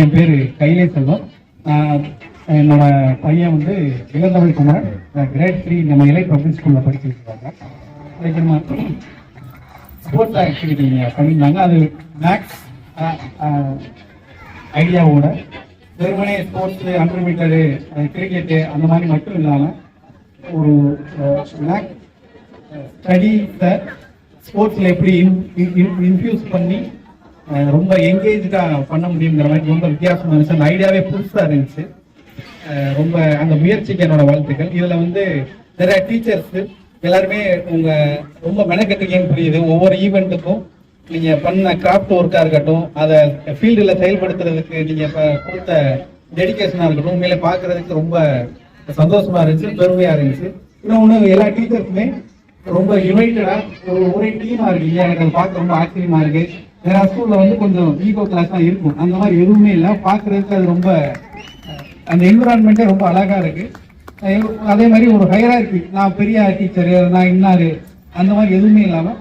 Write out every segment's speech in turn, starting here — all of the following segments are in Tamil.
என் பேரு கைலே செல்வம். என்னோட பையன் வந்து இளந்தமிழ் குமார் கிரேட் 3 நம்ம இலை பப்ளிக் ஸ்கூல்ல படிச்சுட்டு இருக்காங்க. அதுக்கு நம்ம ஸ்போர்ட்ஸ் ஆக்டிவிட்டி பண்ணியிருந்தாங்க. அது மேக்ஸ் ஐடியாவோட வெறுமனே ஸ்போர்ட்ஸ் 100 மீட்டரு கிரிக்கெட்டு அந்த மாதிரி மட்டும் இல்லாமல் ஒரு மேக்ஸ் ஸ்டடீஸை ஸ்போர்ட்ஸில் எப்படி இன்ஃபியூஸ் பண்ணி ரொம்ப என்கேஜா பண்ண முடியுங்கிற மாதிரி ரொம்ப வித்தியாசமா இருந்துச்சு. அந்த ஐடியாவே புதுசா இருந்துச்சு. ரொம்ப அந்த முயற்சிக்கு என்னோட வாழ்த்துக்கள். இதுல வந்து நிறைய டீச்சர்ஸ் எல்லாருமே உங்க ரொம்ப மெனக்கெட்டுக்கேன்னு புரியுது. ஒவ்வொரு ஈவெண்ட்டுக்கும் நீங்க பண்ண கிராஃப்ட் ஒர்க்கா இருக்கட்டும், அதை ஃபீல்டுல செயல்படுத்துறதுக்கு நீங்க கொடுத்த டெடிகேஷனா இருக்கட்டும், உண்மையில பாக்குறதுக்கு ரொம்ப சந்தோஷமா இருந்துச்சு, பெருமையா இருந்துச்சு. இன்னொன்னு எல்லா டீச்சர்ஸுமே ரொம்ப யுனைட்டடா ஒரே டீமா இருக்கீங்க. எனக்கு அதை பார்க்க ரொம்ப ஆச்சரியமா இருக்கு. வேற ஸ்கூல்ல வந்து கொஞ்சம் ஈகோ கிளாஸ் தான் இருக்கும், அந்த மாதிரி எதுவுமே இல்லை. பாக்குறதுக்கு அது ரொம்ப அந்த என்விரான்மெண்டே ரொம்ப அழகா இருக்கு. அதே மாதிரி ஒரு ஹையரார்கி, நான் பெரிய டீச்சரு, நான் இன்னாரு, அந்த மாதிரி எதுவுமே இல்லாம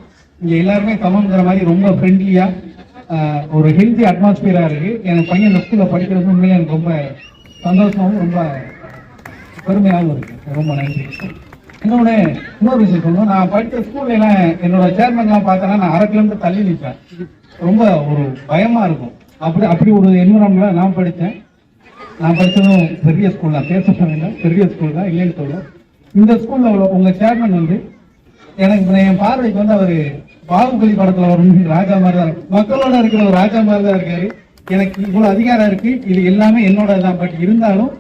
இங்க எல்லாருமே சமங்கிற மாதிரி ரொம்ப ஃப்ரெண்ட்லியா ஒரு ஹெல்தி அட்மாஸ்பியரா இருக்கு. என் பையன் இந்த ஸ்கூல்ல படிக்கிறது உண்மையிலே எனக்கு ரொம்ப சந்தோஷமாகவும் ரொம்ப பெருமையாகவும் இருக்கு. ரொம்ப நன்றி. இன்னொரு விஷயம் சொல்லணும், நான் படித்த ஸ்கூல்ல எல்லாம் என்னோட சேர்மன்லாம் பார்த்தேன்னா நான் 1/2 கிலோமீட்டர் தள்ளி நிற்பேன். ரொம்ப ஒரு பயமா இருக்கும். அப்படி ஒரு என்விரான்மெண்ட்ல நான் படித்தேன். நான் படித்ததும் பெரிய ஸ்கூல் தான், பேச சொன்னீங்க பெரிய ஸ்கூல் தான், இல்லைன்னு சொல்லுவேன். இந்த ஸ்கூல்ல உங்க சேர்மன் வந்து எனக்கு என் பார்வைக்கு வந்து அவரு பாகுபலி படத்துல ஒரு ராஜா மாதிரி தான் இருக்கு. மக்களோட இருக்கிற ஒரு ராஜா மாதிரி தான் இருக்காரு. எனக்கு இவ்வளவு அதிகாரம் இருக்கு, இது எல்லாமே என்னோட தான். பட் இருந்தாலும்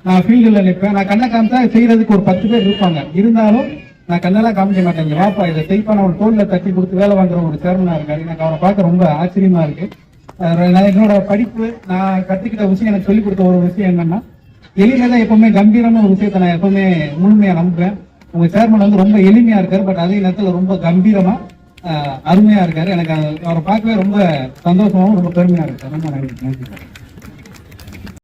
நான் ஃபீல்டில் நிற்பேன். நான் கண்ணை காமிச்சா செய்யறதுக்கு ஒரு 10 பேர் இருப்பாங்க. இருந்தாலும் நான் கண்ணெல்லாம் காமிக்க மாட்டேன். வாப்பா இதை செய்ப்பா, நான் ஒரு தோல்ல தட்டி கொடுத்து வேலை வாங்குற ஒரு சேர்மனா இருக்காரு. எனக்கு அவரை பார்க்க ரொம்ப ஆச்சரியமா இருக்கு. என்னோட படிப்பு நான் கத்துக்கிட்ட விஷயம், எனக்கு சொல்லிக் கொடுத்த ஒரு விஷயம் என்னன்னா, எளிமைதான் எப்பவுமே கம்பீரமான ஒரு விஷயத்தை நான் எப்பவுமே முழுமையா நம்புவேன். உங்க சேர்மன் வந்து ரொம்ப எளிமையா இருக்காரு, பட் அதே நேரத்தில் ரொம்ப கம்பீரமா அருமையா இருக்காரு. எனக்கு அவரை பார்க்கவே ரொம்ப சந்தோஷமாவும் ரொம்ப பெருமையா இருக்கு. ரொம்ப நன்றி.